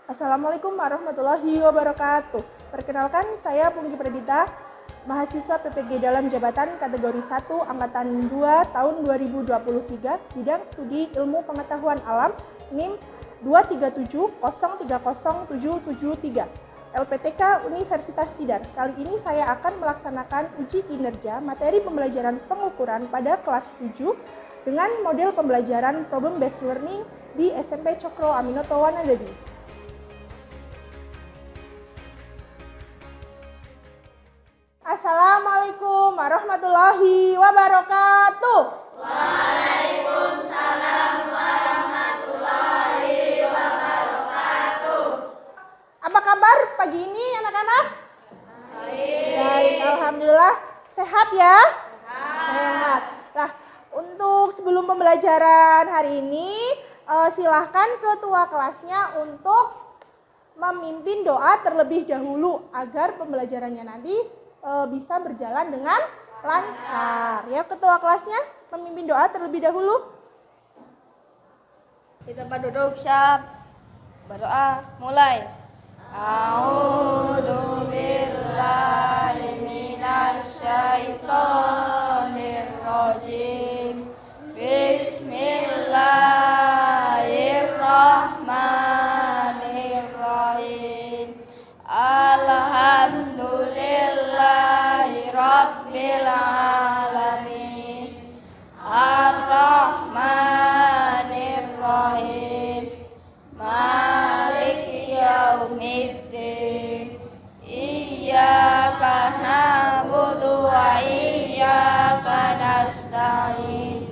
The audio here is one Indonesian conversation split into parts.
Assalamualaikum warahmatullahi wabarakatuh. Perkenalkan, saya Pungki Pradita, mahasiswa PPG dalam jabatan kategori 1 Angkatan 2 tahun 2023, bidang studi ilmu pengetahuan alam, NIM 237030773, LPTK Universitas Tidar. Kali ini saya akan melaksanakan uji kinerja materi pembelajaran pengukuran pada kelas 7 dengan model pembelajaran problem based learning di SMP Cokro Aminoto Wanadadi. Assalamualaikum warahmatullahi wabarakatuh. Waalaikumsalam warahmatullahi wabarakatuh. Apa kabar pagi ini anak-anak? Baik, alhamdulillah. Sehat ya? Sehat. Nah, untuk sebelum pembelajaran hari ini, silahkan ketua kelasnya untuk memimpin doa terlebih dahulu agar pembelajarannya nanti bisa berjalan dengan lancar. Ya, ketua kelasnya memimpin doa terlebih dahulu. Di tempat duduk siap. Berdoa mulai. A'udzu billahi minasy syaithanir rajim. Bismillahirrahmanirrahim. Alhamdulillahi rabbil alamin. Ar-Rahmanir-Rahim. Maliki yaumiddin. Iyyaka na'budu wa iyyaka nasta'in.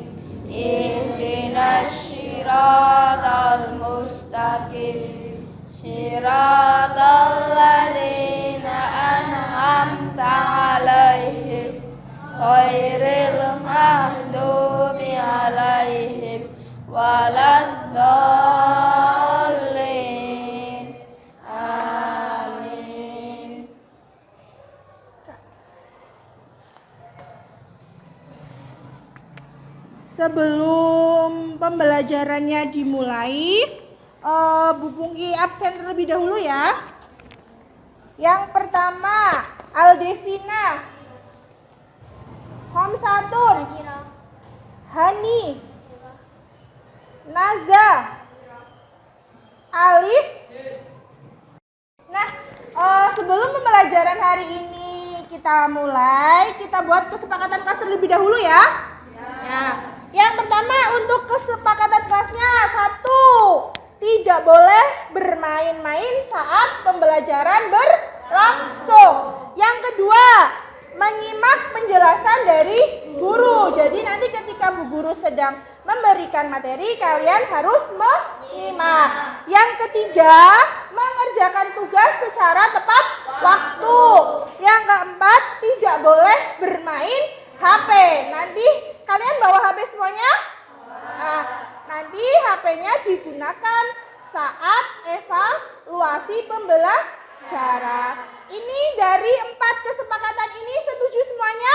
Ihdinas siratal mustaqim. Siratal ladzina an'amta 'alaihim ghairil maghdubi 'alaihim waladdallin. Amin. Sebelum pembelajarannya dimulai, Bu Pungki absen terlebih dahulu ya. Yang pertama, Aldevina, Homsatun, Hani, Naza, Alif. Nah, sebelum pembelajaran hari ini kita mulai, kita buat kesepakatan kelas terlebih dahulu ya. Ya. Yang pertama untuk kesepakatan kelasnya, 1, tidak boleh bermain-main saat pembelajaran berlangsung. Yang kedua, menyimak penjelasan dari guru. Jadi nanti ketika Bu Guru sedang memberikan materi, kalian harus menyimak. Yang ketiga, mengerjakan tugas secara tepat waktu. Yang keempat, tidak boleh bermain HP. Nanti kalian bawa HP semuanya? Nah, nanti HP-nya digunakan saat evaluasi pembelajaran. Ini dari 4 kesepakatan ini setuju semuanya?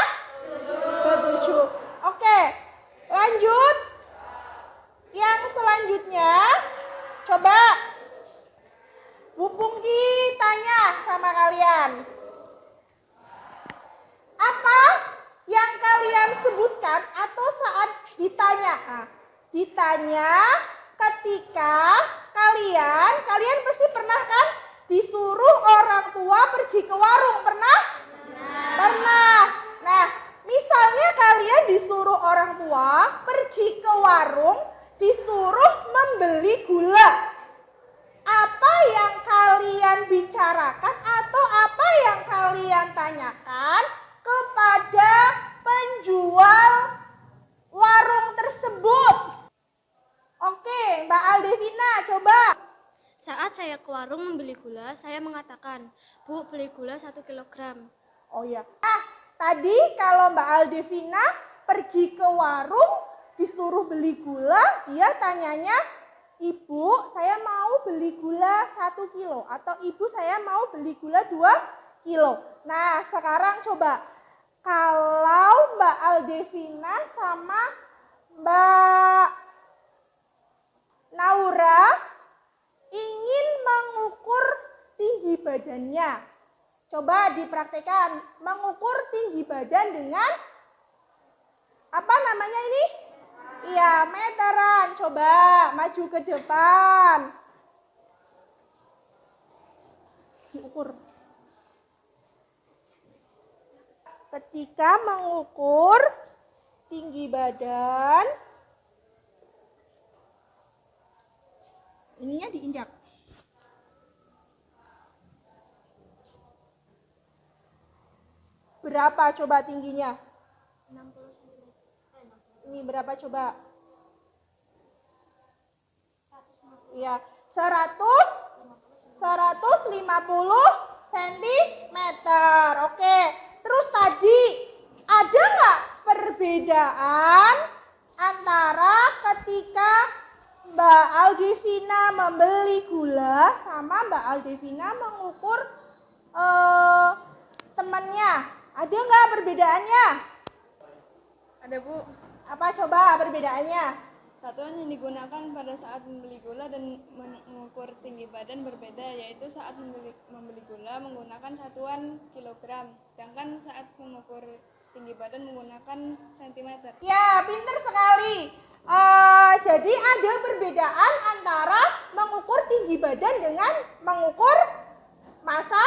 Setuju. Oke, lanjut. Yang selanjutnya, coba Bu Pungki tanya sama kalian. Apa yang kalian sebutkan atau saat ditanya? Nah, ditanya ketika kalian pasti pernah kan disuruh orang tua pergi ke warung, pernah? Pernah. Nah, misalnya kalian disuruh orang tua pergi ke warung, disuruh membeli gula. Apa yang kalian bicarakan atau apa yang kalian tanyakan kepada penjual warung tersebut? Oke, Mbak Aldevina, coba. Saat saya ke warung membeli gula, saya mengatakan, "Bu, beli gula 1 kilogram." Oh ya. Tadi kalau Mbak Aldevina pergi ke warung disuruh beli gula, dia tanyanya, "Ibu, saya mau beli gula 1 kilo." Atau "Ibu, saya mau beli gula 2 kilo." Nah, sekarang coba. Kalau Mbak Aldevina sama Mbak Naura ingin mengukur tinggi badannya. Coba dipraktekkan, mengukur tinggi badan dengan apa namanya ini? Iya, meteran. Coba maju ke depan. Diukur. Ketika mengukur tinggi badan, ininya diinjak. Berapa coba tingginya? 60 cm. Ini berapa coba? Iya, 150 cm. Oke, terus tadi ada nggak perbedaan antara ketika Mbak Aldivina membeli gula sama Mbak Aldivina mengukur temannya? Ada nggak perbedaannya? Ada, Bu. Apa coba perbedaannya? Satuan yang digunakan pada saat membeli gula dan mengukur tinggi badan berbeda, yaitu saat membeli gula menggunakan satuan kilogram, sedangkan saat mengukur tinggi badan menggunakan sentimeter. Ya, pinter sekali. Jadi ada perbedaan antara mengukur tinggi badan dengan mengukur massa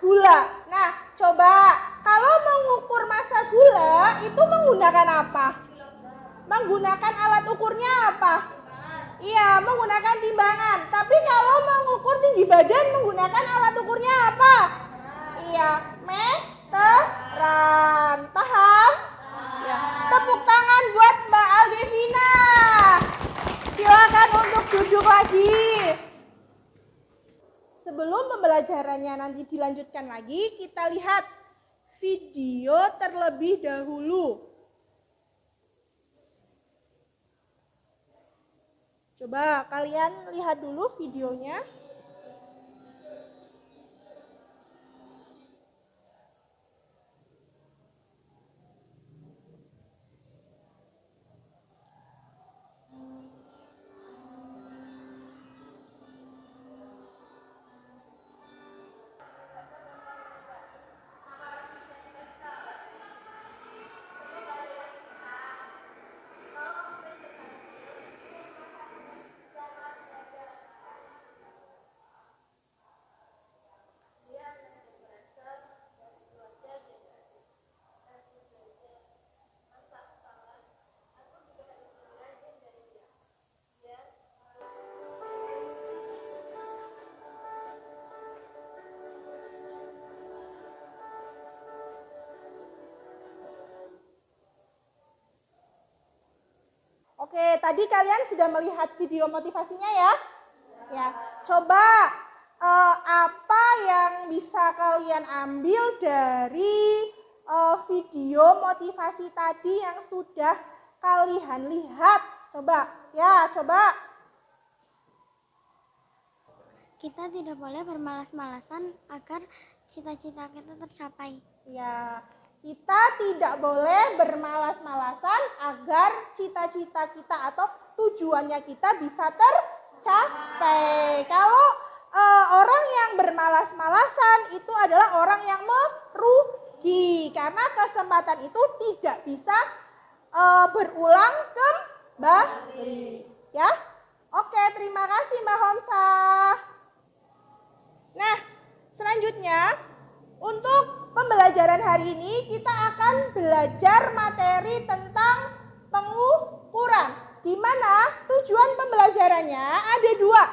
gula. Nah, coba kalau mengukur massa gula itu menggunakan apa? Menggunakan alat ukurnya apa? Iya, menggunakan timbangan. Tapi kalau mengukur tinggi badan menggunakan alat ukurnya apa? Iya, meteran. Paham? Ya. Tepuk tangan buat Mbak Aldivina. Silakan untuk duduk lagi. Sebelum pembelajarannya nanti dilanjutkan lagi, kita lihat video terlebih dahulu. Coba kalian lihat dulu videonya. Oke, tadi kalian sudah melihat video motivasinya ya? Ya, coba apa yang bisa kalian ambil dari video motivasi tadi yang sudah kalian lihat? Coba, ya, coba. Kita tidak boleh bermalas-malasan agar cita-cita kita tercapai. Ya, kita tidak boleh bermalas-malasan agar cita-cita kita atau tujuannya kita bisa tercapai. Kalau orang yang bermalas-malasan itu adalah orang yang merugi karena kesempatan itu tidak bisa berulang kembali. Ya, oke, terima kasih Mbak Homsa. Nah, selanjutnya untuk pembelajaran hari ini kita akan belajar materi tentang pengukuran, di mana tujuan pembelajarannya ada dua.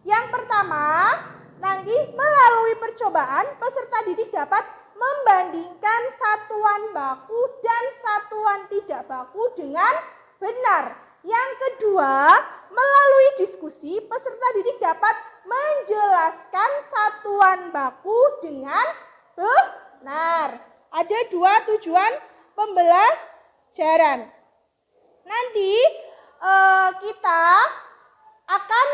Yang pertama, nanti melalui percobaan peserta didik dapat membandingkan satuan baku dan satuan tidak baku dengan benar. Yang kedua, melalui diskusi peserta didik dapat menjelaskan satuan baku dengan benar. Ada dua tujuan pembelajaran. Nanti kita akan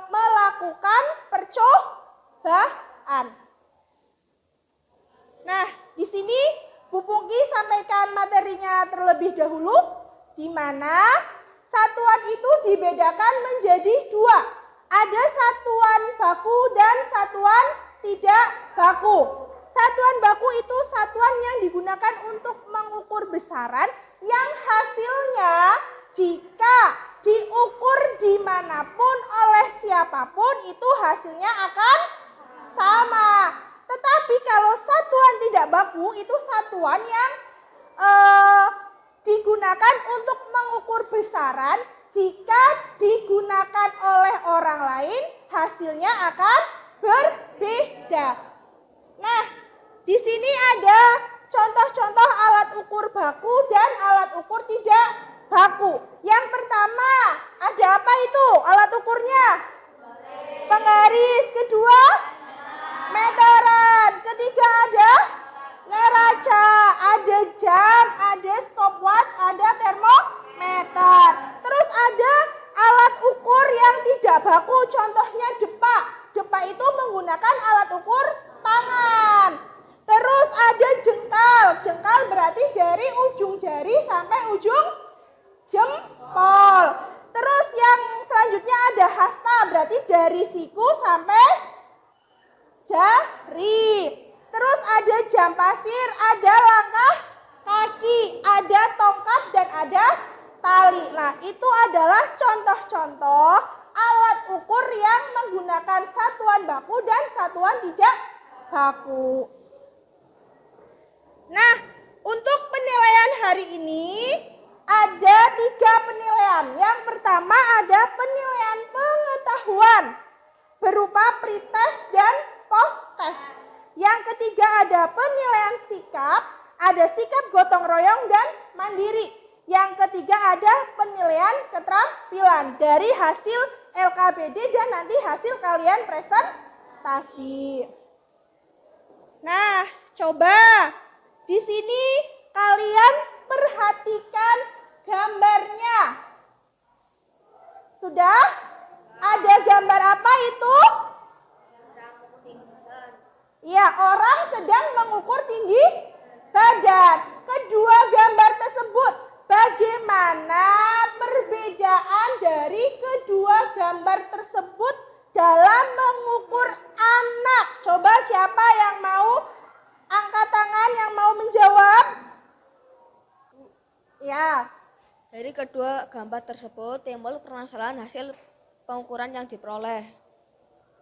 melakukan percobaan. Nah, di sini Bu Pungki sampaikan materinya terlebih dahulu, di mana satuan itu dibedakan menjadi dua. Ada satuan baku. Satuan baku itu satuan yang digunakan untuk mengukur besaran yang hasilnya jika diukur dimanapun oleh siapapun itu hasilnya akan sama. Tetapi kalau satuan tidak baku itu satuan yang digunakan untuk mengukur besaran jika digunakan oleh orang lain hasilnya akan berbeda. Nah, di sini ada contoh-contoh alat ukur baku dan alat ukur tidak baku. Yang pertama, ada apa itu alat ukurnya? Penggaris. Kedua, meteran. Ketiga ada neraca, ada jam, ada stopwatch, ada termometer. Terus ada alat ukur yang tidak baku, contohnya depa. Depa itu menggunakan alat ukur tangan. Terus ada jengkal. Jengkal berarti dari ujung jari sampai ujung jempol. Terus yang selanjutnya ada hasta, berarti dari siku sampai jari. Terus ada jam pasir, ada langkah kaki, ada tongkat dan ada tali. Nah, itu adalah contoh-contoh alat ukur yang menggunakan satuan baku dan satuan tidak baku. Nah, untuk penilaian hari ini ada 3 penilaian. Yang pertama ada penilaian pengetahuan berupa pretest dan post-test. Yang ketiga ada penilaian sikap, ada sikap gotong royong dan mandiri. Yang ketiga ada penilaian keterampilan dari hasil LKBD dan nanti hasil kalian presentasi. Nah, coba di sini kalian perhatikan gambarnya. Sudah? Ada gambar apa itu? Ya, orang sedang mengukur tinggi badan. Kedua gambar tersebut, bagaimana perbedaan dari kedua gambar tersebut dalam mengukur anak? Coba siapa yang mau angkat tangan, yang mau menjawab? Ya. Dari kedua gambar tersebut timbul permasalahan hasil pengukuran yang diperoleh.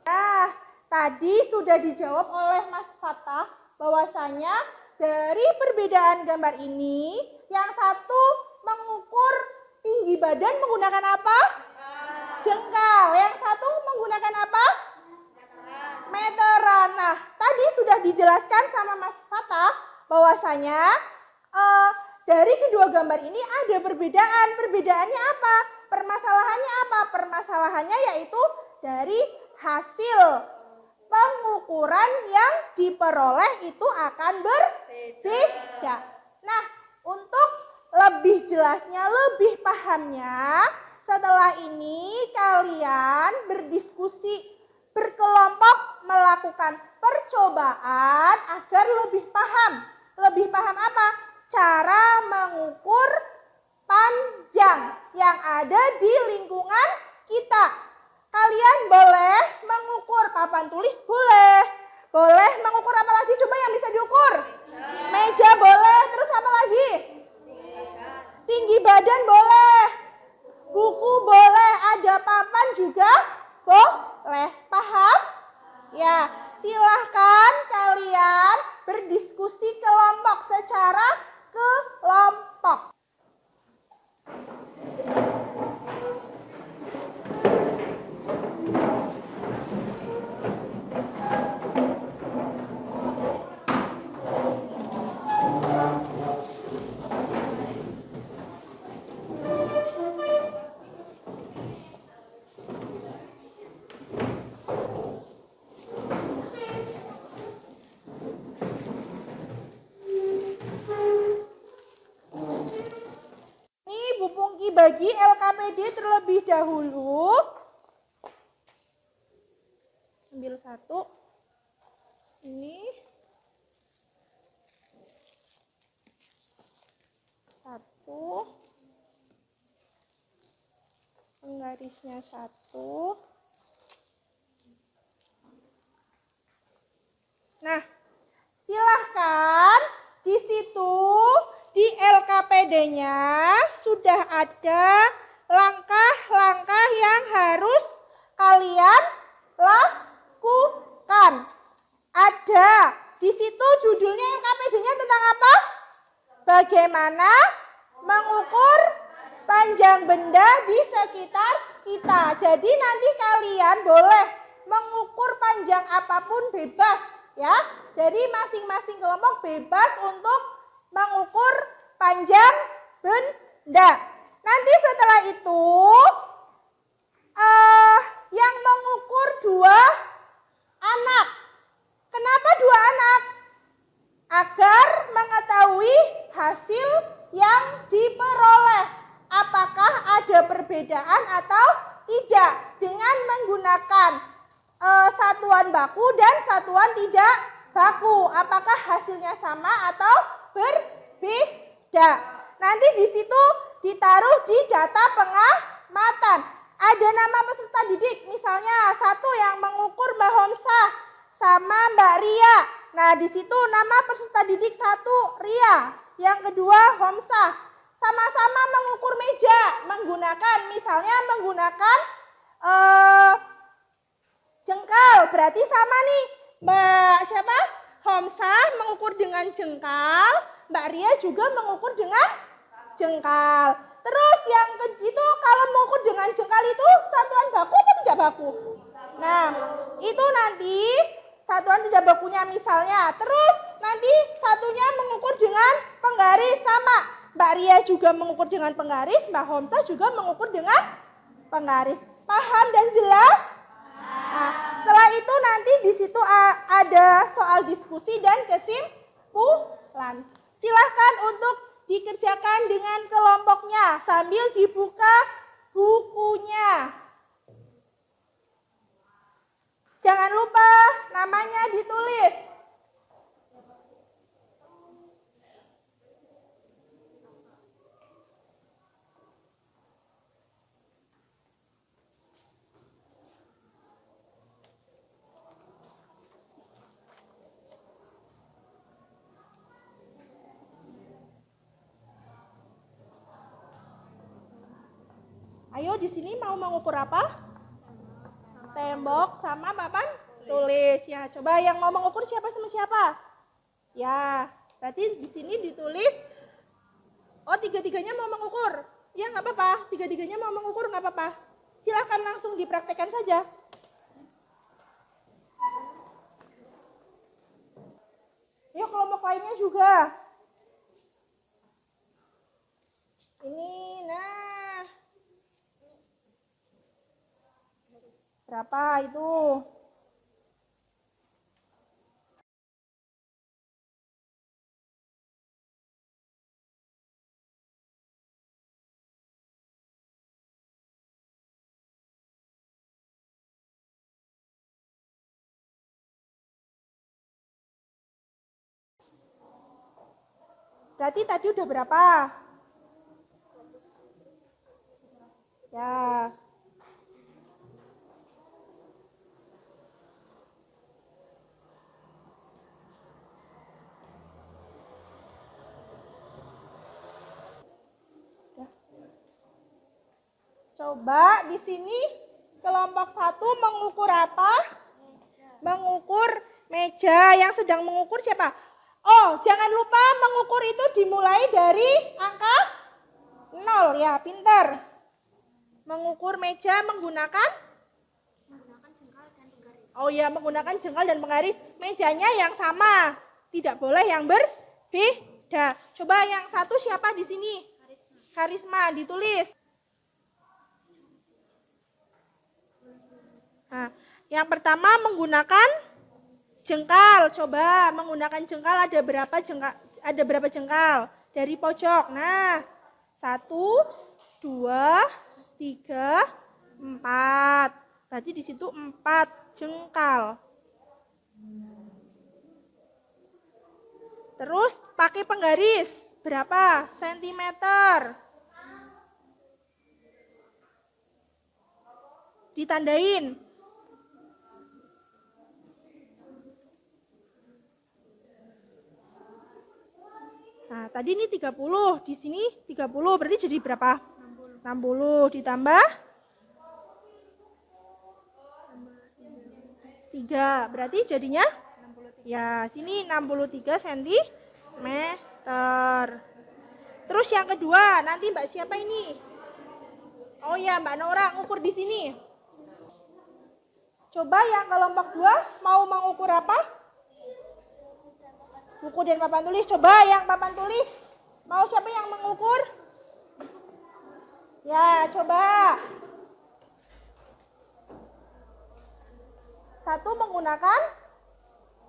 Nah, tadi sudah dijawab oleh Mas Fatah bahwasanya dari perbedaan gambar ini, yang satu mengukur tinggi badan menggunakan apa? Jengkal. Yang satu menggunakan apa? Meteran. Nah, tadi sudah dijelaskan sama Mas Fatah bahwasanya dari kedua gambar ini ada perbedaan. Perbedaannya apa? Permasalahannya apa? Permasalahannya yaitu dari hasil pengukuran yang diperoleh itu akan berbeda. Nah, untuk lebih jelasnya, lebih pahamnya, setelah ini kalian berdiskusi, berkelompok melakukan percobaan agar lebih paham. Lebih paham apa? Cara mengukur panjang yang ada di lingkungan kita. Kalian boleh mengukur papan tulis, boleh. Boleh mengukur apa lagi? Coba yang bisa diukur. Meja boleh, terus apa lagi? Tinggi badan boleh. Buku boleh, ada papan juga boleh. Paham? Ya, silahkan kalian berdiskusi kelompok secara kelompok. Bagi LKPD terlebih dahulu. Ambil satu. Ini. Satu. Penggarisnya satu. Nah, tandanya sudah ada langkah-langkah yang harus kalian lakukan. Ada di situ judulnya KPD-nya tentang apa? Bagaimana mengukur panjang benda di sekitar kita. Jadi nanti kalian boleh mengukur panjang apapun bebas ya. Jadi masing-masing kelompok bebas untuk mengukur panjang benda. Nanti setelah itu yang mengukur 2 anak. Kenapa 2 anak? Agar mengetahui hasil yang diperoleh. Apakah ada perbedaan atau tidak dengan menggunakan satuan baku dan satuan tidak baku. Apakah hasilnya sama atau berbeda? Nanti di situ ditaruh di data pengamatan. Ada nama peserta didik, misalnya satu yang mengukur Mbak Homsah sama Mbak Ria. Nah, di situ nama peserta didik 1 Ria, yang kedua Homsah. Sama-sama mengukur meja, misalnya menggunakan jengkal. Berarti sama nih, Mbak siapa? Homsah mengukur dengan jengkal, Mbak Ria juga mengukur dengan jengkal. Terus yang itu kalau mengukur dengan jengkal itu satuan baku atau tidak baku? Nah, itu nanti satuan tidak bakunya misalnya. Terus nanti satunya mengukur dengan penggaris sama. Mbak Ria juga mengukur dengan penggaris, Mbak Homsah juga mengukur dengan penggaris. Paham dan jelas? Nah, setelah itu nanti di situ ada soal diskusi dan kesimpulan. Silahkan untuk dikerjakan dengan kelompoknya sambil dibuka bukunya. Jangan lupa namanya ditulis. Ayo di sini mau mengukur apa? Tembok sama papan tulis ya. Coba yang mau mengukur siapa sama siapa? Ya, berarti di sini ditulis. Oh, tiga-tiganya mau mengukur. Ya nggak apa-apa. Tiga-tiganya mau mengukur nggak apa-apa. Silahkan langsung dipraktekkan saja. Yuk kelompok lainnya juga. Ini, nah. Berapa itu? Berarti tadi udah berapa? Ya. Coba di sini kelompok 1 mengukur apa? Mengukur meja. Yang sedang mengukur siapa? Oh, jangan lupa mengukur itu dimulai dari angka 0 ya, pinter. Mengukur meja menggunakan jengkal dan penggaris. Oh ya, menggunakan jengkal dan penggaris. Mejanya yang sama, tidak boleh yang berbeda. Coba yang satu siapa di sini? Karisma, ditulis. Nah, yang pertama menggunakan jengkal. Coba menggunakan jengkal ada berapa jengkal? Dari pojok. Nah, 1, 2, 3, 4. Berarti di situ 4 jengkal. Terus pakai penggaris. Berapa sentimeter? Ditandain. Nah, tadi ini 30, di sini 30, berarti jadi berapa? 60 ditambah 3, berarti jadinya? Ya, sini 63 cm. Terus yang kedua, nanti Mbak siapa ini? Oh ya, Mbak Nora ngukur di sini. Coba yang kelompok 2 mau mengukur apa? Buku dan papan tulis. Coba yang papan tulis. Mau siapa yang mengukur? Ya, coba. Satu menggunakan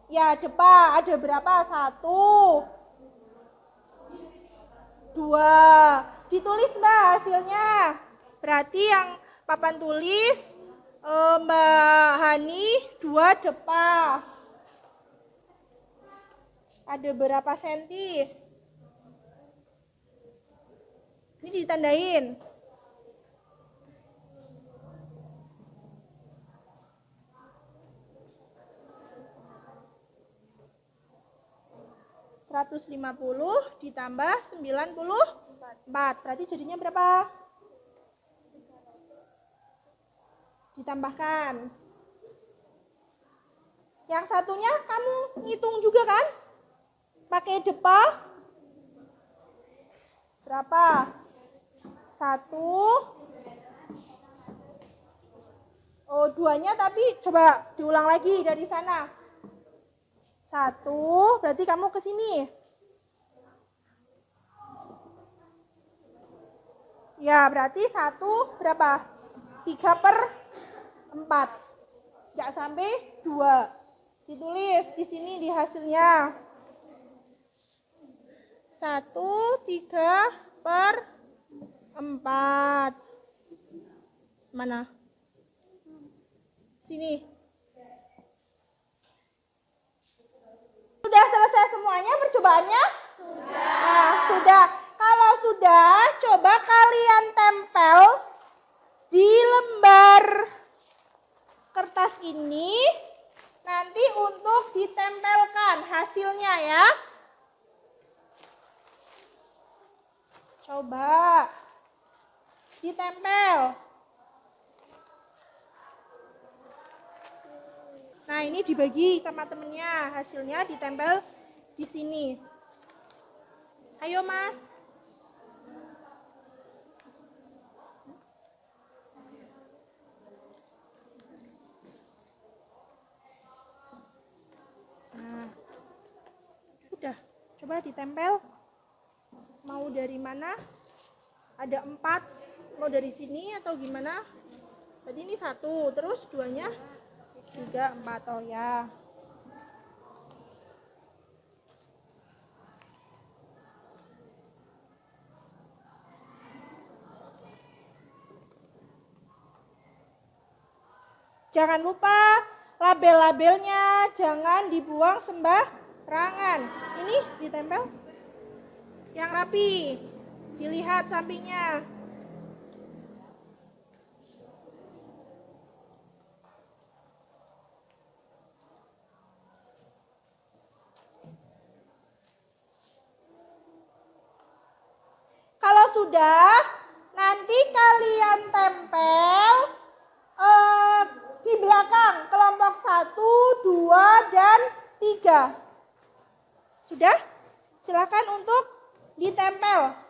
ya depa. Ada berapa? 1, 2. Ditulis Mbak hasilnya. Berarti yang papan tulis Mbak Hani 2 depa. Ada berapa senti? Ini ditandain. ...150 ditambah 94. Berarti jadinya berapa? Ditambahkan. Yang satunya kamu ngitung juga kan? Pakai depa. Berapa? 1. Oh, 2-nya tapi coba diulang lagi dari sana. 1, berarti kamu ke sini. Ya, berarti 1 berapa? 3/4. Nggak sampai 2. Ditulis di sini di hasilnya. 1 3/4. Mana? Sini. Sudah selesai semuanya percobaannya? Sudah. Nah, sudah. Kalau sudah, coba kalian tempel di lembar kertas ini. Nanti untuk ditempelkan hasilnya ya. Coba ditempel. Nah, ini dibagi sama temennya. Hasilnya ditempel di sini. Ayo, Mas. Nah, udah. Coba ditempel. Mau dari mana? Ada 4. Mau dari sini atau gimana? Tadi ini 1, terus 2-nya 3, 4. Oh ya. Jangan lupa label-labelnya jangan dibuang sembarangan. Ini ditempel yang rapi. Dilihat sampingnya. Kalau sudah, nanti kalian tempel di belakang kelompok 1, 2, dan 3. Sudah? Silakan untuk ditempel.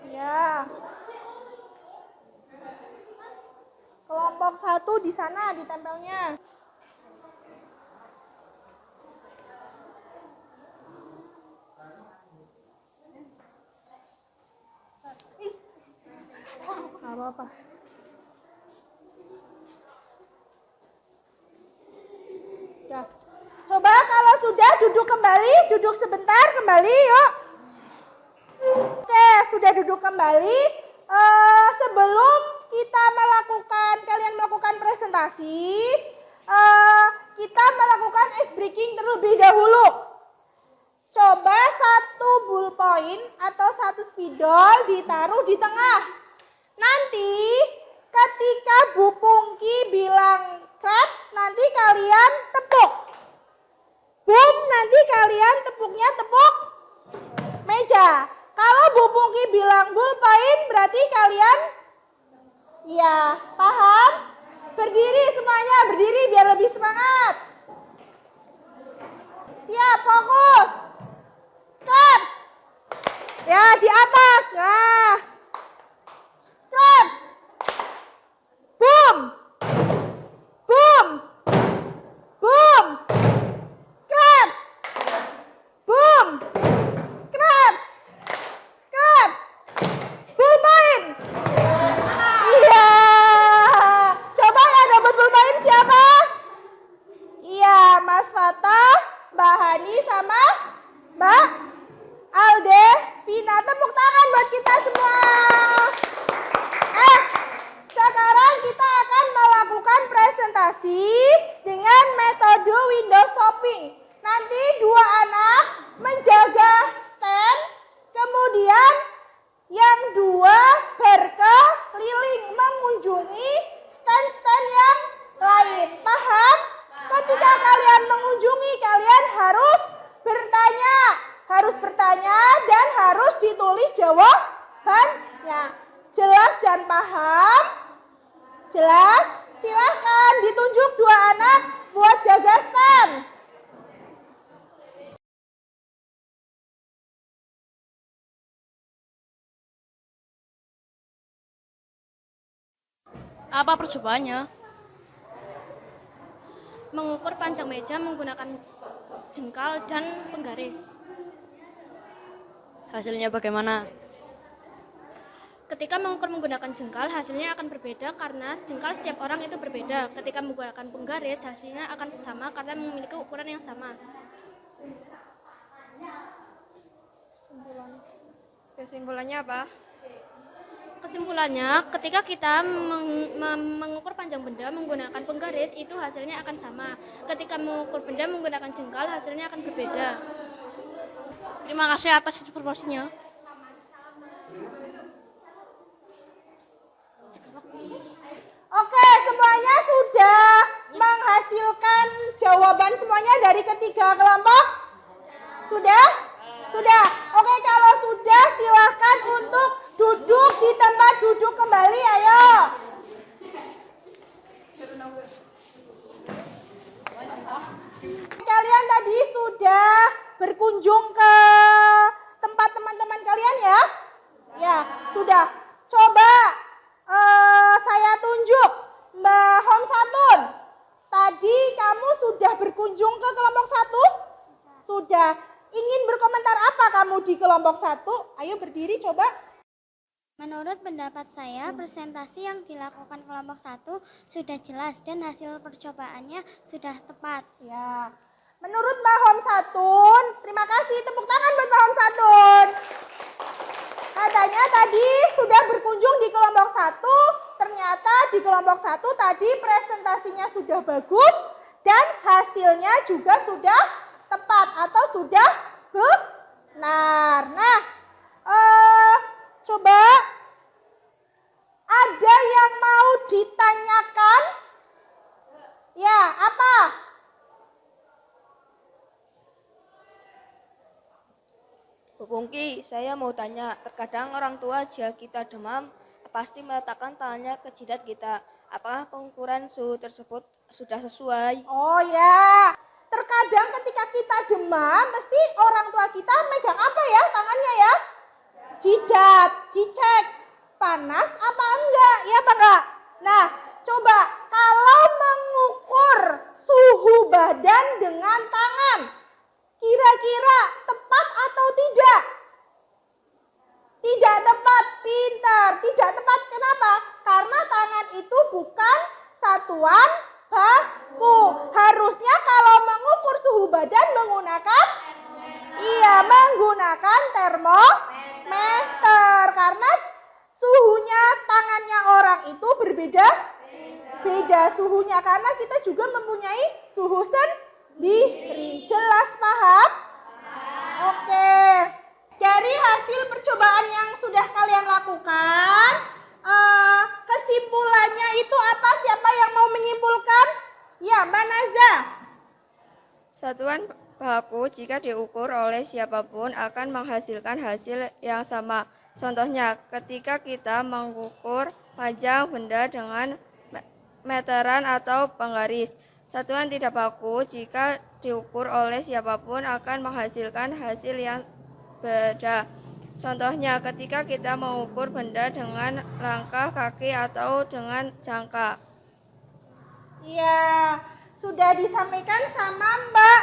Ya. Kelompok 1 di sana ditempelnya. Nggak apa-apa. Ya. Coba kalau sudah duduk kembali, duduk sebentar kembali yuk. Oke, sudah duduk kembali. Sebelum kalian melakukan presentasi, kita melakukan ice breaking terlebih dahulu. Coba 1 ballpoint atau 1 spidol ditaruh di tengah. Nanti ketika Bu Pungki bilang crepes, nanti kalian tepuk. Boom, nanti kalian tepuknya tepuk meja. Kalau Bu Pungki bilang bullpen, berarti kalian, ya, paham? Berdiri semuanya, berdiri biar lebih semangat. Siap, fokus. Claps. Ya, di atas. Nah. Claps. Boom. Boom. Boom. Claps. Boom. Claps. Claps. Bullpen. Iya. Coba yang dapat bullpen siapa? Iya, Mas Fatah, Mbak Hani sama Mbak Alde Vina. Tepuk tangan buat kita semua. Sekarang kita akan melakukan presentasi dengan metode window shopping. Nanti dua anak menjaga stand, kemudian yang dua berkeliling mengunjungi stand-stand yang lain. Paham? Ketika kalian mengunjungi, kalian harus bertanya dan harus ditulis jawabannya. Jelas dan paham? Jelas? Silahkan ditunjuk dua anak buat jaga stand. Apa percobaannya? Mengukur panjang meja menggunakan jengkal dan penggaris. Hasilnya bagaimana? Ketika mengukur menggunakan jengkal, hasilnya akan berbeda karena jengkal setiap orang itu berbeda. Ketika menggunakan penggaris, hasilnya akan sama karena memiliki ukuran yang sama. Kesimpulannya apa? Kesimpulannya, ketika kita mengukur panjang benda menggunakan penggaris, itu hasilnya akan sama. Ketika mengukur benda menggunakan jengkal, hasilnya akan berbeda. Terima kasih atas informasinya. Oke, semuanya sudah menghasilkan jawaban semuanya dari ketiga kelompok? Sudah? Sudah. Oke, kalau sudah silahkan untuk duduk di tempat duduk kembali, ayo. Kalian tadi sudah berkunjung ke tempat teman-teman kalian ya? Ya, sudah. Coba saya tunjuk Mbak Hong Satun. Tadi kamu sudah berkunjung ke kelompok 1? Sudah. Ingin berkomentar apa kamu di kelompok 1? Ayo berdiri coba. Menurut pendapat saya, presentasi yang dilakukan kelompok 1 sudah jelas dan hasil percobaannya sudah tepat. Ya. Menurut Mbak Hom Satun, terima kasih, tepuk tangan buat Mbak Hom Satun. Katanya tadi sudah berkunjung di kelompok 1, ternyata di kelompok 1 tadi presentasinya sudah bagus dan hasilnya juga sudah tepat atau sudah benar. Nah, coba ada yang mau ditanyakan? Ya, apa? Bu Pungki, saya mau tanya, terkadang orang tua jika kita demam pasti meletakkan tangannya ke jidat kita. Apakah pengukuran suhu tersebut sudah sesuai? Oh ya, terkadang ketika kita demam, mesti orang tua kita megang apa ya tangannya ya? Jidat, dicek panas apa enggak, ya apa enggak? Nah, coba kalau mengukur suhu badan dengan tangan, kira-kira tepat atau tidak? Tidak tepat, pintar. Tidak tepat, kenapa? Karena tangan itu bukan satuan baku. Harusnya kalau mengukur suhu badan menggunakan menggunakan termometer. Karena suhunya tangannya orang itu beda suhunya. Karena kita juga mempunyai suhu sendiri. Jelas, paham? Oke. Dari hasil percobaan yang sudah kalian lakukan, kesimpulannya Ya, Mbak Naza. Satuan baku jika diukur oleh siapapun akan menghasilkan hasil yang sama. Contohnya, ketika kita mengukur panjang benda dengan meteran atau penggaris. Satuan tidak baku jika diukur oleh siapapun akan menghasilkan hasil yang beda. Contohnya, ketika kita mengukur benda dengan langkah kaki atau dengan jangka. Ya, sudah disampaikan sama Mbak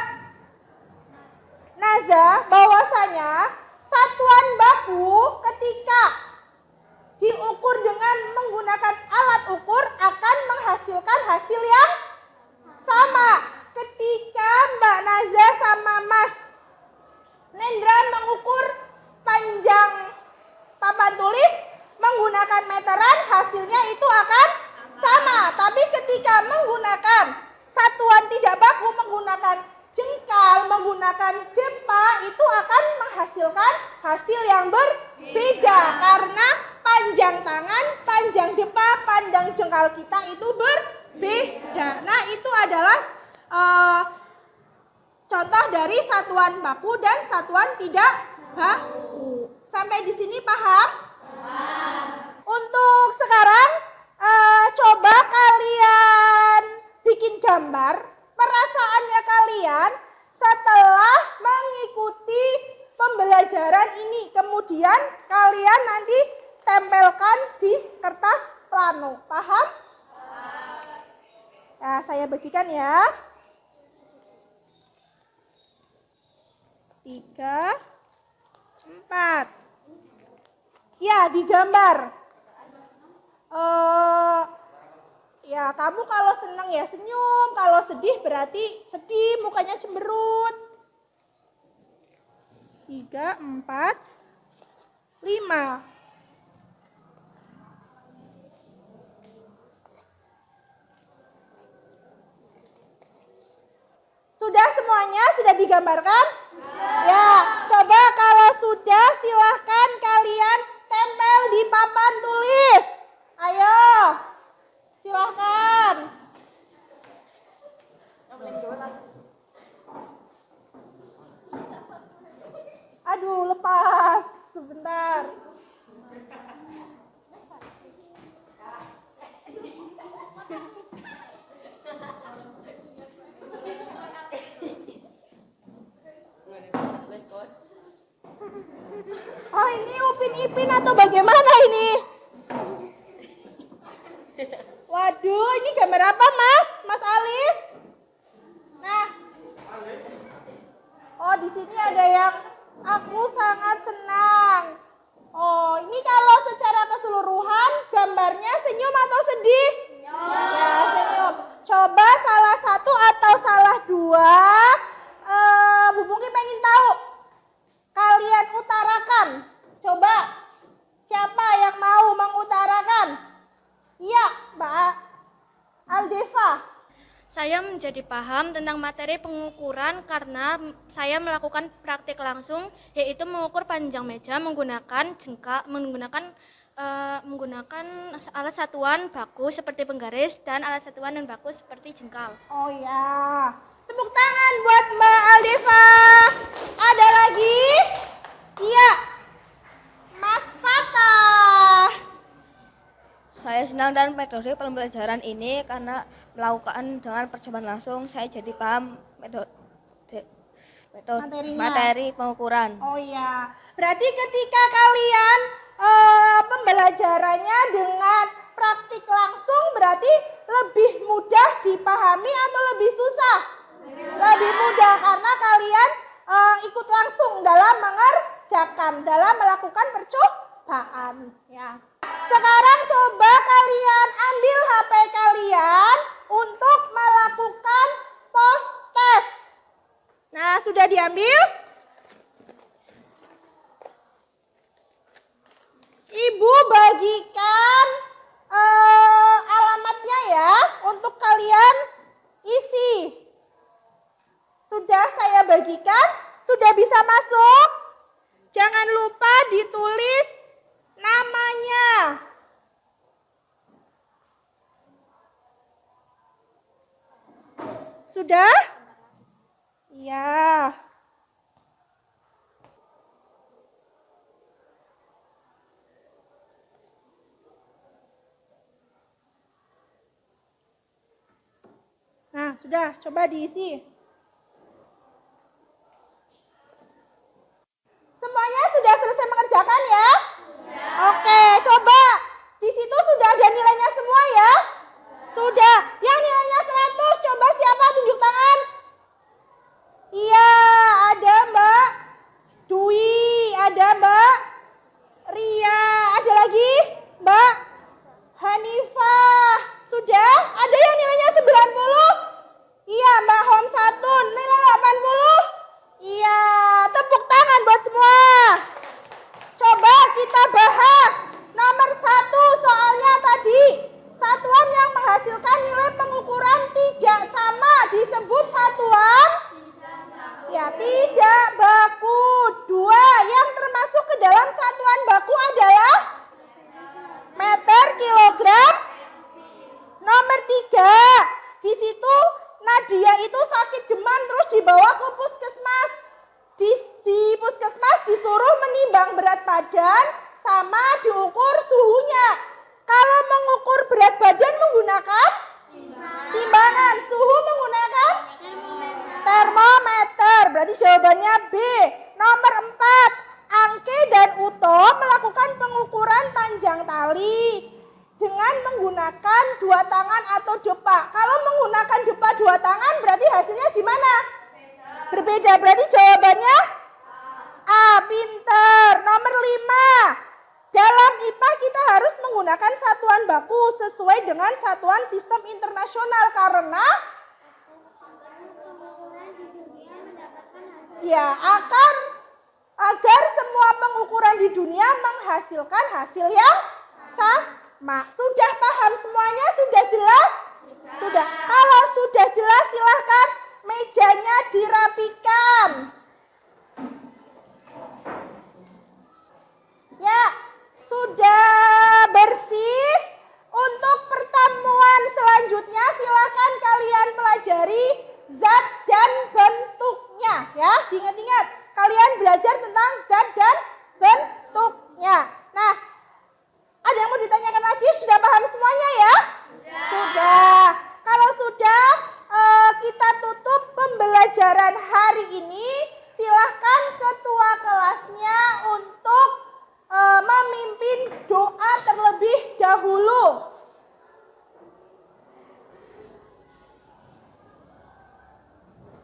Naza bahwasanya satuan baku ketika diukur dengan menggunakan alat ukur akan menghasilkan hasil yang sama. Ketika Mbak Naza sama Mas Nendra mengukur panjang papan tulis menggunakan meteran, hasilnya itu akan sama. Tapi ketika menggunakan satuan tidak baku, menggunakan jengkal, menggunakan depa, itu akan menghasilkan hasil yang berbeda. Karena panjang tangan, panjang depa, panjang jengkal kita itu berbeda. Nah, itu adalah contoh dari satuan baku dan satuan tidak baku. Sampai di sini paham? Untuk sekarang coba kalian bikin gambar perasaannya kalian setelah mengikuti pembelajaran ini. Kemudian kalian nanti tempelkan di kertas plano. Paham? Nah, saya bagikan ya. 3, 4. Ya, digambar. Ya, kamu kalau senang ya senyum, kalau sedih berarti sedih, mukanya cemberut. 3, 4, 5. Sudah semuanya? Sudah digambarkan? Ya, coba kalau sudah silahkan kalian tempel di papan tulis. Ayo, silahkan. Aduh, lepas. Sebentar. Oh, ini Upin Ipin atau bagaimana ini? Waduh, ini gambar apa, Mas? Mas Alif? Nah. Oh, di sini ada yang aku sangat senang. Oh, ini kalau secara keseluruhan gambarnya senyum atau sedih? Ya, senyum. Coba salah satu atau salah dua. Bu Pungki pengen tahu. Kalian utarakan. Coba. Siapa yang mau mengutarakan? Iya, Mbak Aldeva. Saya menjadi paham tentang materi pengukuran karena saya melakukan praktik langsung, yaitu mengukur panjang meja menggunakan jengkal, menggunakan alat satuan baku seperti penggaris dan alat satuan non baku seperti jengkal. Oh ya, tepuk tangan buat Mbak Aldeva. Ada lagi? Iya, Mas Fatah. Saya senang dan metode pembelajaran ini karena melakukan dengan percobaan langsung saya jadi paham materi pengukuran. Oh ya, berarti ketika kalian pembelajarannya dengan praktik langsung berarti lebih mudah dipahami atau lebih susah? Lebih mudah karena kalian ikut langsung dalam mengerjakan, dalam melakukan percobaan. Ya. Sekarang coba kalian ambil HP kalian untuk melakukan post test. Nah, sudah diambil? Ibu bagikan alamatnya ya untuk kalian isi. Sudah saya bagikan? Sudah bisa masuk? Jangan lupa ditulis namanya. Sudah? Iya. Nah, sudah. Coba diisi. Semuanya sudah selesai mengerjakan ya? Oke, coba. Di situ sudah ada nilainya semua ya? Sudah. Yang nilainya 100, coba siapa tunjuk tangan? Iya, ada Mbak Dwi, ada Mbak Ria, ada lagi Mbak Hanifah. Sudah? Ada yang nilainya 90? Iya, Mbak Hom 1, nilai 80? Iya, tepuk tangan buat semua. Coba kita bahas. Nomor 1 soalnya tadi. Satuan yang menghasilkan nilai pengukuran tidak sama disebut satuan? Ya, tidak baku. 2, yang termasuk ke dalam satuan baku adalah meter, kilogram. Nomor 3, di situ Nadia itu sakit demam terus dibawa ke puskesmas. Di puskesmas disuruh menimbang berat badan sama diukur suhunya. Kalau mengukur berat badan menggunakan timbangan, suhu menggunakan termometer. Berarti jawabannya B. Nomor 4, Angke dan Uto melakukan pengukuran panjang tali dengan menggunakan 2 tangan atau depak. Kalau menggunakan depak 2 tangan berarti hasilnya gimana? Berbeda. Berarti jawabannya A. Pinter. Nomor 5. Dalam IPA kita harus menggunakan satuan baku sesuai dengan satuan sistem internasional karena ya agar semua pengukuran di dunia menghasilkan hasil yang sama. Sudah paham semuanya? Sudah jelas? Sudah. Kalau sudah jelas silahkan mejanya dirapikan. Ya, sudah bersih. Untuk pertemuan selanjutnya silahkan kalian pelajari zat dan bentuknya. Ya, diingat-ingat. Kalian belajar tentang zat dan bentuknya. Nah, ada yang mau ditanyakan lagi? Sudah paham semuanya ya? Sudah. Kalau sudah, kita tutup pembelajaran hari ini. Silahkan ketua kelasnya untuk memimpin doa terlebih dahulu.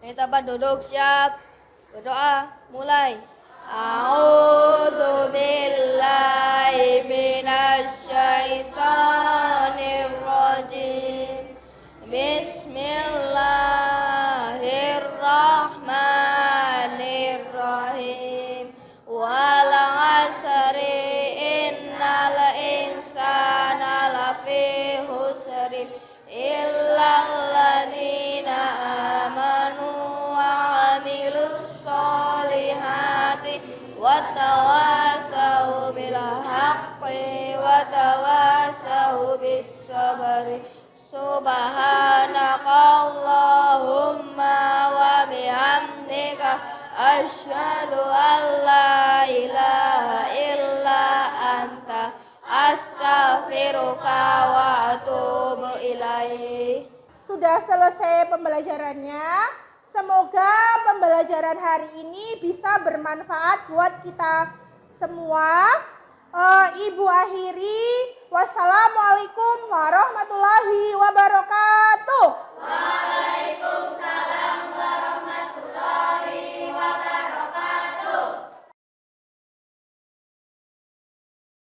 Kita duduk siap. Berdoa mulai. A'udzu billahi minasy syaithanir rajim. Bismillahirrahmanirrahim. Wal 'asri innal insana lafi khusrin illal ladzina amanu wa 'amilus sholihati watawasau bil haqqi watawasau bis sabri. Subhanakallahumma wa bihamdika asyhadu an la ilaha illa anta astaghfiruka wa atubu ilaih. Sudah selesai pembelajarannya. Semoga pembelajaran hari ini bisa bermanfaat buat kita semua. Ibu akhiri, wassalamualaikum warahmatullahi wabarakatuh.